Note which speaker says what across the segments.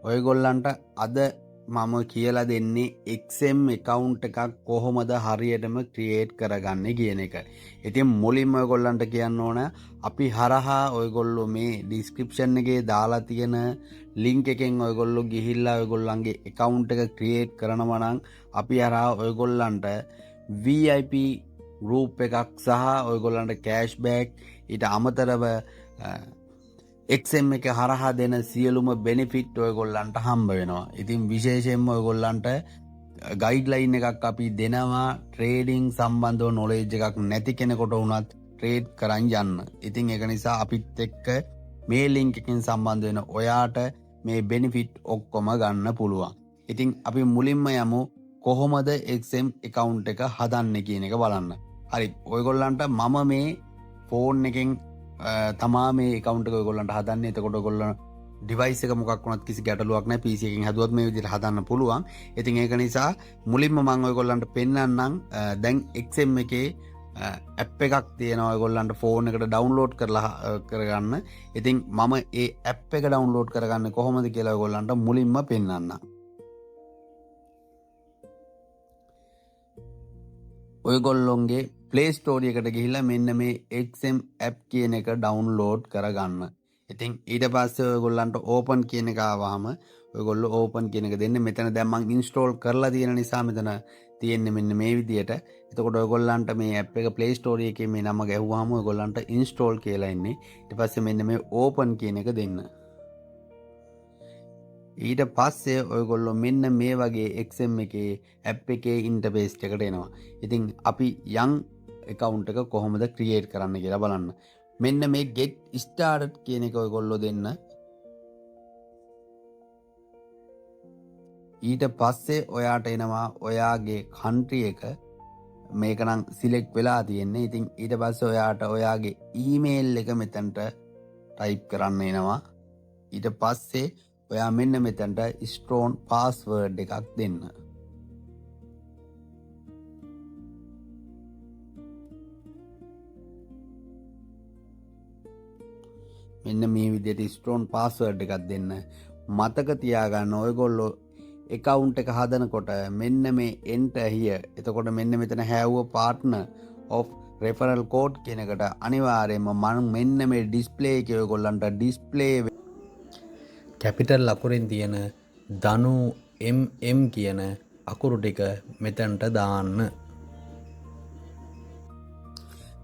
Speaker 1: ඔයගොල්ලන්ට අද මම කියලා දෙන්නේ XM account එකක් කොහොමද හරියටම ක්‍රියේට් කරගන්නේ කියන එක. ඉතින් මුලින්ම ඔයගොල්ලන්ට කියන්න ඕන අපි හරහා ඔයගොල්ලෝ මේ ඩිස්ක්‍රිප්ෂන් එකේ දාලා තියෙන ලින්ක් එකෙන් ඔයගොල්ලෝ ගිහිල්ලා ඔයගොල්ලන්ගේ account එක ක්‍රියේට් කරනවා නම් අපි හරහා ඔයගොල්ලන්ට VIP group එකක් සහ ඔයගොල්ලන්ට cashback ඊට අමතරව XM එක හරහා දෙන සියලුම බෙනිෆිට් ඔයගොල්ලන්ට හම්බ වෙනවා. ඉතින් විශේෂයෙන්ම ඔයගොල්ලන්ට ගයිඩ්ලයින් එකක් අපි දෙනවා ට්‍රේඩිං සම්බන්ධව නොලෙජ් එකක් නැති කෙනෙකුට වුණත් ට්‍රේඩ් කරන් යන්න. ඉතින් ඒක නිසා අපිත් එක්ක මේ ලින්ක් එකකින් සම්බන්ධ වෙන ඔයාට මේ බෙනිෆිට් ඔක්කොම ගන්න පුළුවන්. ඉතින් අපි මුලින්ම යමු කොහොමද XM account එක හදන්නේ කියන එක බලන්න. හරි ඔයගොල්ලන්ට මම මේ ෆෝන් එකෙන් තමා මේ account එක ඔයගොල්ලන්ට හදන්නේ. එතකොට ඔයගොල්ලෝ ඩිවයිස් එක මොකක් වුණත් කිසි ගැටලුවක් නැහැ. PC එකෙන් හදුවත් මේ විදිහට හදන්න පුළුවන්. ඉතින් ඒක නිසා මුලින්ම මම ඔයගොල්ලන්ට පෙන්නන්නම් දැන් XM එකේ ඇප් එකක් තියෙනවා ඔයගොල්ලන්ට ෆෝන් එකට ඩවුන්ලෝඩ් කරලා කරගන්න. ඉතින් මම ඒ ඇප් එක ඩවුන්ලෝඩ් කරගන්නේ කොහොමද කියලා ඔයගොල්ලන්ට මුලින්ම පෙන්නන්නම්. ඔයගොල්ලොන්ගේ Play Store එකට ගිහිල්ලා මෙන්න මේ XM app කියන එක download කරගන්න. ඉතින් ඊට පස්සේ ඔයගොල්ලන්ට open කියන එක ආවහම ඔයගොල්ලෝ open කියන එක දෙන්න. මෙතන දැන් මම install කරලා තියෙන නිසා මෙතන තියෙන්නේ මෙන්න මේ විදියට. එතකොට ඔයගොල්ලන්ට මේ app එක Play Store එකේ මේ නම ගැහුවාම ඔයගොල්ලන්ට install කියලා එන්නේ. ඊට පස්සේ මෙන්න මේ open කියන එක දෙන්න. ඊට පස්සේ ඔයගොල්ලෝ මෙන්න මේ වගේ XM එකේ app එකේ ඉන්ටර්ෆේස් එකට එනවා. ඉතින් අපි young account එක කොහොමද ක්‍රියේට් කරන්න කියලා බලන්න. මෙන්න මේ get started කියන එක ඔයගොල්ලෝ දෙන්න. ඊට පස්සේ ඔයාට එනවා ඔයාගේ country එක මේක නම් select වෙලා තියෙන්නේ. ඉතින් ඊට පස්සේ ඔයාට ඔයාගේ email එක මෙතනට type කරන්න එනවා. ඊට පස්සේ ඔයා මෙන්න මෙතනට strong password එකක් දෙන්න. මෙන්න මේ විදිහට strong password එකක් දෙන්න. මතක තියාගන්න ඔයගොල්ලෝ account එක හදනකොට මෙන්න මේ enter here. එතකොට මෙන්න මෙතන have a partner of referral code කියන එකට අනිවාර්යයෙන්ම මම මෙන්න මේ display එකේ ඔයගොල්ලන්ට display කැපිටල් අකුරෙන් තියෙන ධනු MM කියන අකුරු ටික මෙතනට දාන්න.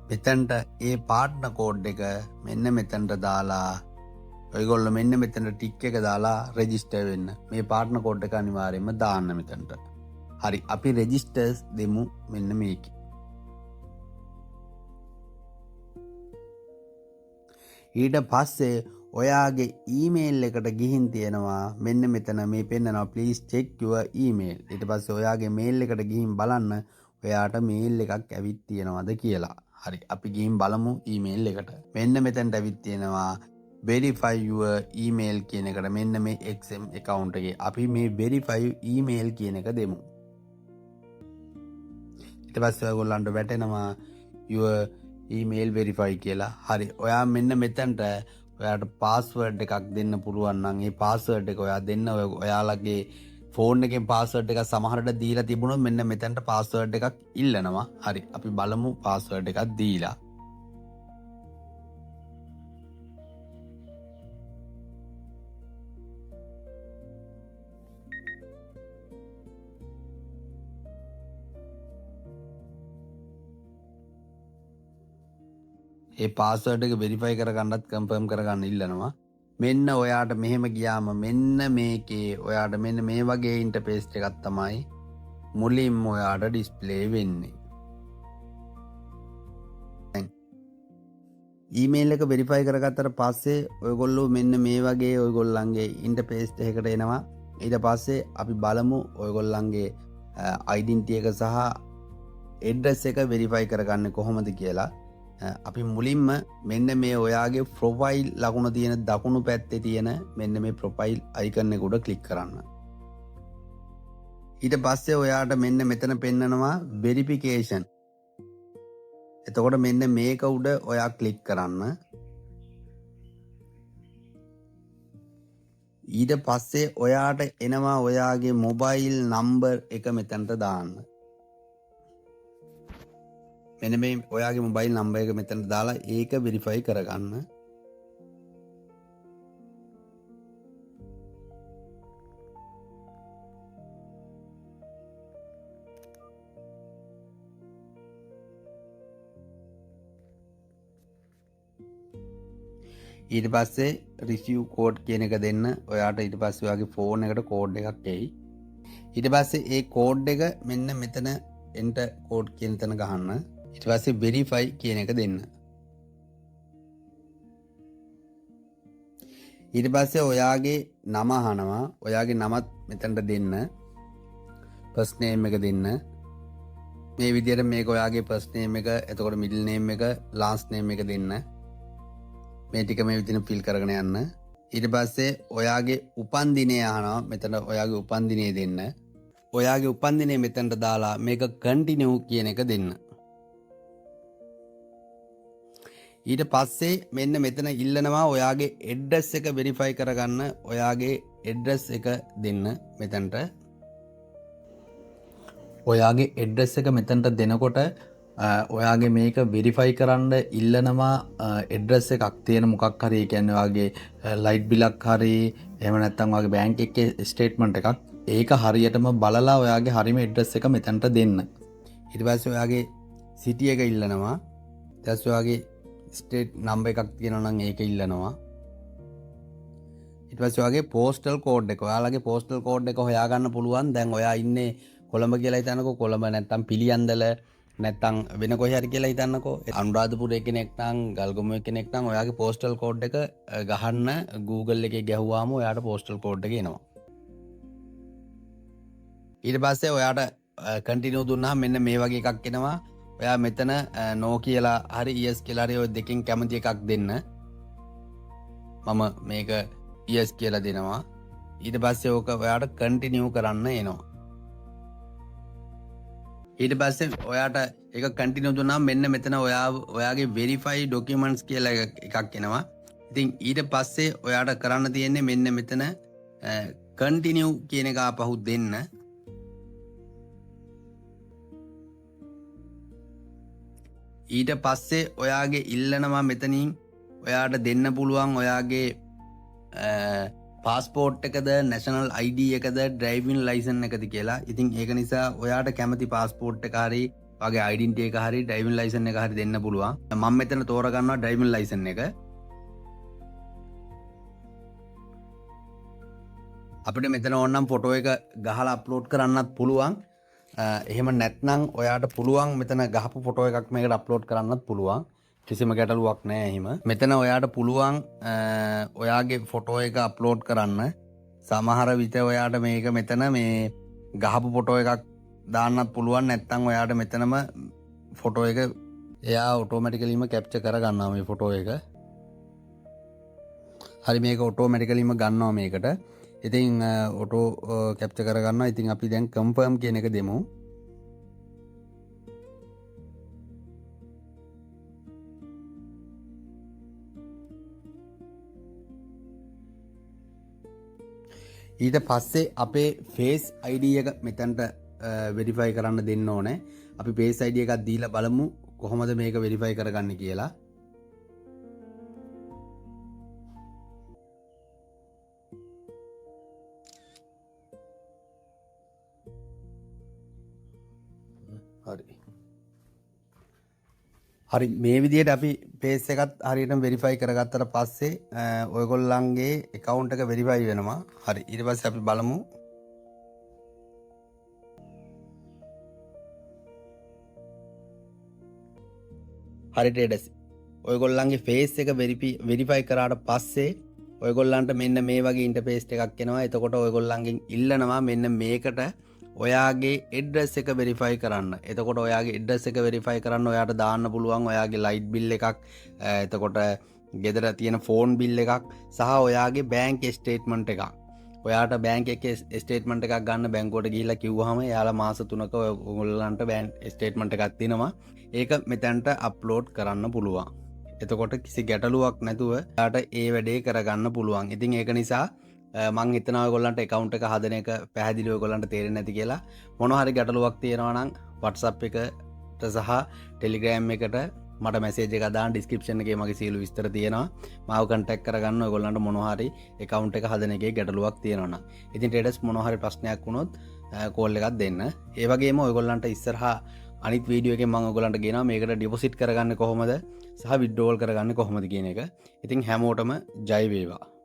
Speaker 1: මෙතනට ඒ පාර්ට්නර් කෝඩ් එක මෙන්න මෙතනට දාලා ඔයගොල්ලෝ මෙන්න මෙතන ටික් එක දාලා රෙජිස්ටර් වෙන්න. මේ පාර්ට්නර් කෝඩ් එක අනිවාර්යයෙන්ම දාන්න මෙතනට. හරි අපි රෙජිස්ටර්ස් දෙමු මෙන්න මේකේ. ඊට පස්සේ ඔයාගේ ඊමේල් එකට ගිහින් තියෙනවා මෙන්න මෙතන මේ පෙන්නනවා please check your email. ඊට පස්සේ ඔයාගේ මේල් එකට ගිහින් බලන්න ඔයාට මේල් එකක් ඇවිත් තියෙනවද කියලා. හරි අපි ගිහින් බලමු ඊමේල් එකට. මෙන්න මෙතනට ඇවිත් තියෙනවා verify your email කියන එකට. මෙන්න මේ XM account එකේ අපි මේ verify email කියන එක දෙමු. ඊට පස්සේ ඔයගොල්ලන්ට වැටෙනවා your email verify කියලා. හරි ඔයා මෙන්න මෙතනට ඔයාට පාස්වර්ඩ් එකක් දෙන්න පුළුවන් නම් ඒ පාස්වර්ඩ් එක ඔයා දෙන්න. ඔයාලගේ ෆෝන් එකෙන් පාස්වර්ඩ් එකක් සමහරට දීලා තිබුණොත් මෙන්න මෙතනට පාස්වර්ඩ් එකක් ඉල්ලනවා. හරි අපි බලමු පාස්වර්ඩ් එකක් දීලා. ඒ පාස්වර්ඩ් එක වෙරිෆයි කරගන්නත් කන්ෆර්ම් කරගන්න ඉල්ලනවා. මෙන්න ඔයාට මෙහෙම ගියාම මෙන්න මේකේ ඔයාට මෙන්න මේ වගේ ඉන්ටර්ෆේස් එකක් තමයි මුලින්ම ඔයාට ඩිස්ප්ලේ වෙන්නේ. දැන් ඊමේල් එක වෙරිෆයි කරගත්තට පස්සේ ඔයගොල්ලෝ මෙන්න මේ වගේ ඔයගොල්ලන්ගේ ඉන්ටර්ෆේස් එකකට එනවා. ඊට පස්සේ අපි බලමු ඔයගොල්ලන්ගේ ඩෙන්ටිටි එක සහ ඇඩ්‍රස් එක වෙරිෆයි කරගන්න කොහොමද කියලා. අපි මුලින්ම මෙන්න මේ ඔයාගේ ප්‍රොෆයිල් ලකුණ තියෙන දකුණු පැත්තේ තියෙන මෙන්න මේ ප්‍රොෆයිල් අයිකන් එක උඩ ක්ලික් කරන්න. ඊට පස්සේ ඔයාට මෙන්න මෙතන පෙන්නනවා වෙරිෆිකේෂන්. එතකොට මෙන්න මේක උඩ ඔයා ක්ලික් කරන්න. ඊට පස්සේ ඔයාට එනවා ඔයාගේ මොබයිල් නම්බර් එක මෙතනට දාන්න. මෙන්න මේ ඔයාගේ මොබයිල් නම්බර් එක මෙතනට දාලා ඒක වෙරිෆයි කරගන්න. ඊට පස්සේ රිසිව් කෝඩ් කියන එක දෙන්න. ඔයාට ඊට පස්සේ ඔයාගේ ෆෝන් එකට කෝඩ් එකක් එයි. ඊට පස්සේ ඒ කෝඩ් එක මෙන්න මෙතන එන්ටර් කෝඩ් කියන තැන ගහන්න. ඊට පස්සේ වෙරිෆයි කියන එක දෙන්න. ඊට පස්සේ ඔයාගේ නම අහනවා. ඔයාගේ නමත් මෙතනට දෙන්න. ෆස්ට් නේම් එක දෙන්න. මේ විදිහට මේක ඔයාගේ ෆස්ට් නේම් එක, එතකොට මිඩල් නේම් එක, ලාස්ට් නේම් එක දෙන්න. මේ ටික මේ විදිහට ෆිල් කරගෙන යන්න. ඊට පස්සේ ඔයාගේ උපන්දිනය අහනවා. මෙතන ඔයාගේ උපන්දිනය දෙන්න. ඔයාගේ උපන්දිනය මෙතනට දාලා මේක කන්ටිනියු කියන එක දෙන්න. ඊට පස්සේ මෙන්න මෙතන ඉල්ලනවා ඔයාගේ ඇඩ්‍රස් එක වෙරිෆයි කරගන්න. ඔයාගේ ඇඩ්‍රස් එක දෙන්න මෙතනට. ඔයාගේ ඇඩ්‍රස් එක මෙතනට දෙනකොට ඔයාගේ මේක වෙරිෆයි කරන්න ඉල්ලනවා ඇඩ්‍රස් එකක් තියෙන මොකක් හරි. ඒ කියන්නේ ඔයාගේ ලයිට් බිලක් හරි එහෙම නැත්නම් ඔයාගේ බැංක් එකේ ස්ටේට්මන්ට් එකක්. ඒක හරියටම බලලා ඔයාගේ හරිම ඇඩ්‍රස් එක මෙතනට දෙන්න. ඊට පස්සේ ඔයාගේ සිටි එක ඉල්ලනවා. ඊට පස්සේ ඔයාගේ ස්ටේට් නම්බර් එකක් තියෙනවා නම් ඒක ඉල්ලනවා. ඊට පස්සේ ඔයාගේ පෝස්ටල් කෝඩ් එක. ඔයාලගේ පෝස්ටල් කෝඩ් එක හොයාගන්න පුළුවන්. දැන් ඔයා ඉන්නේ කොළඹ කියලා හිතන්නකෝ. කොළඹ නැත්නම් පිළියන්දල නැත්තම් වෙන කොහේ හරි කියලා හිතන්නකෝ. අනුරාධපුරයේ කෙනෙක් නම් ගල්ගමුවේ කෙනෙක් නම් ඔයාගේ පෝස්ටල් කෝඩ් එක ගහන්න Google එකේ ගැහුවාම ඔයාට පෝස්ටල් කෝඩ් එක එනවා. ඊට පස්සේ ඔයාට කන්ටිනියු දුන්නාම මෙන්න මේ වගේ එකක් එනවා. ඔයා මෙතන නෝ කියලා හරි yes කියලා හරි ඔය දෙකෙන් කැමති එකක් දෙන්න. මම මේක yes කියලා දෙනවා. ඊට පස්සේ ඕක ඔයාට කන්ටිනියු කරන්න එනවා. ඊට පස්සේ ඔයාට ඒක කන්ටිනියු දුන්නාම මෙන්න මෙතන ඔයාගේ වෙරිෆයි ඩොකියුමන්ට්ස් කියලා එකක් එනවා. ඉතින් ඊට පස්සේ ඔයාට කරන්න තියෙන්නේ මෙන්න මෙතන කන්ටිනියු කියන එක ආපහු දෙන්න. ඊට පස්සේ ඔයාගේ ඉල්ලනවා මෙතනින් ඔයාට දෙන්න පුළුවන් ඔයාගේ පාස්පෝර්ට් එකද නැෂනල් ID එකද ඩ්‍රයිවිං ලයිසන් එකද කියලා. ඉතින් ඒක නිසා ඔයාට කැමති පාස්පෝර්ට් එක හරි වගේ ඩෙන්ටිටි එක හරි ඩ්‍රයිවිං ලයිසන් එක හරි දෙන්න පුළුවන්. මම මෙතන තෝරගන්නවා ඩ්‍රයිවිං ලයිසන් එක. අපිට මෙතන ඕනනම් ෆොටෝ එක ගහලා අප්ලෝඩ් කරන්නත් පුළුවන්. එහෙම නැත්නම් ඔයාට පුළුවන් මෙතන ගහපු ෆොටෝ එකක් මේකට අප්ලෝඩ් කරන්නත් පුළුවන්. කිසිම ගැටලුවක් නැහැ එහෙම. මෙතන ඔයාට පුළුවන් ඔයාගේ ෆොටෝ එක අප්ලෝඩ් කරන්න. සමහර විට ඔයාට මේක මෙතන මේ ගහපු ෆොටෝ එකක් දාන්නත් පුළුවන්. නැත්නම් ඔයාට මෙතනම ෆොටෝ එක එයා ඔටෝමැටිකලිම කැප්චර් කරගන්නවා මේ ෆොටෝ එක. හරි මේක ඔටෝමැටිකලිම ගන්නවා මේකට. ඉතින් ඔටෝ කැප්චර් කරගන්නවා. ඉතින් අපි දැන් කන්ෆර්ම් කියන එක දෙමු. ඊට පස්සේ අපේ ෆේස් ID එක මෙතනට වෙරිෆයි කරන්න දෙන්න ඕනේ. අපි ෆේස් ID එකක් දීලා බලමු කොහොමද මේක වෙරිෆයි කරගන්නේ කියලා. හරි මේ විදිහට අපි ෆේස් එකත් හරියටම වෙරිෆයි කරගත්තට පස්සේ ඔයගොල්ලන්ගේ account එක වෙරිෆයි වෙනවා. හරි ඊට පස්සේ අපි බලමු හරි ට්‍රේඩර්ස් ඔයගොල්ලන්ගේ ෆේස් එක වෙරිෆයි කරාට පස්සේ ඔයගොල්ලන්ට මෙන්න මේ වගේ ඉන්ටර්ෆේස් එකක් එනවා. එතකොට ඔයගොල්ලන්ගෙන් ඉල්ලනවා මෙන්න මේකට ඔයාගේ ඇඩ්‍රස් එක වෙරිෆයි කරන්න. එතකොට ඔයාගේ ඇඩ්‍රස් එක වෙරිෆයි කරන්න ඔයාට දාන්න පුළුවන් ඔයාගේ ලයිට් බිල් එකක්, එතකොට ගෙදර තියෙන ෆෝන් බිල් එකක් සහ ඔයාගේ බැංක් ස්ටේට්මන්ට් එකක්. ඔයාට බැංක් එකේ ස්ටේට්මන්ට් එකක් ගන්න බැංකුවට ගිහිල්ලා කිව්වහම එයාලා මාස 3ක ඔයගොල්ලන්ට බැංක් ස්ටේට්මන්ට් එකක් තියෙනවා. ඒක මෙතනට අප්ලෝඩ් කරන්න පුළුවන්. එතකොට කිසි ගැටලුවක් නැතුව ඔයාට ඒ වැඩේ කරගන්න පුළුවන්. ඉතින් ඒක නිසා මං හිතනවා ඔයගොල්ලන්ට account එක හදන එක පැහැදිලිව ඔයගොල්ලන්ට තේරෙන්නේ නැති කියලා. මොනවා හරි ගැටලුවක් තියෙනවා නම් WhatsApp එකට සහ Telegram එකට මට මැසේජ් එකක් දාන්න. description එකේ මගේ සියලු විස්තර තියෙනවා. මාව contact කරගන්න ඔයගොල්ලන්ට මොනවා හරි account එක හදන එකේ ගැටලුවක් තියෙනවා නම්. ඉතින් traders මොනවා හරි ප්‍රශ්නයක් වුණොත් call එකක් දෙන්න. ඒ වගේම ඔයගොල්ලන්ට ඉස්සරහා අනිත් වීඩියෝ එකෙන් මම ඔයගොල්ලන්ට කියනවා මේකට deposit කරගන්න කොහොමද සහ withdrawal කරගන්න කොහොමද කියන එක. ඉතින් හැමෝටම ජය වේවා.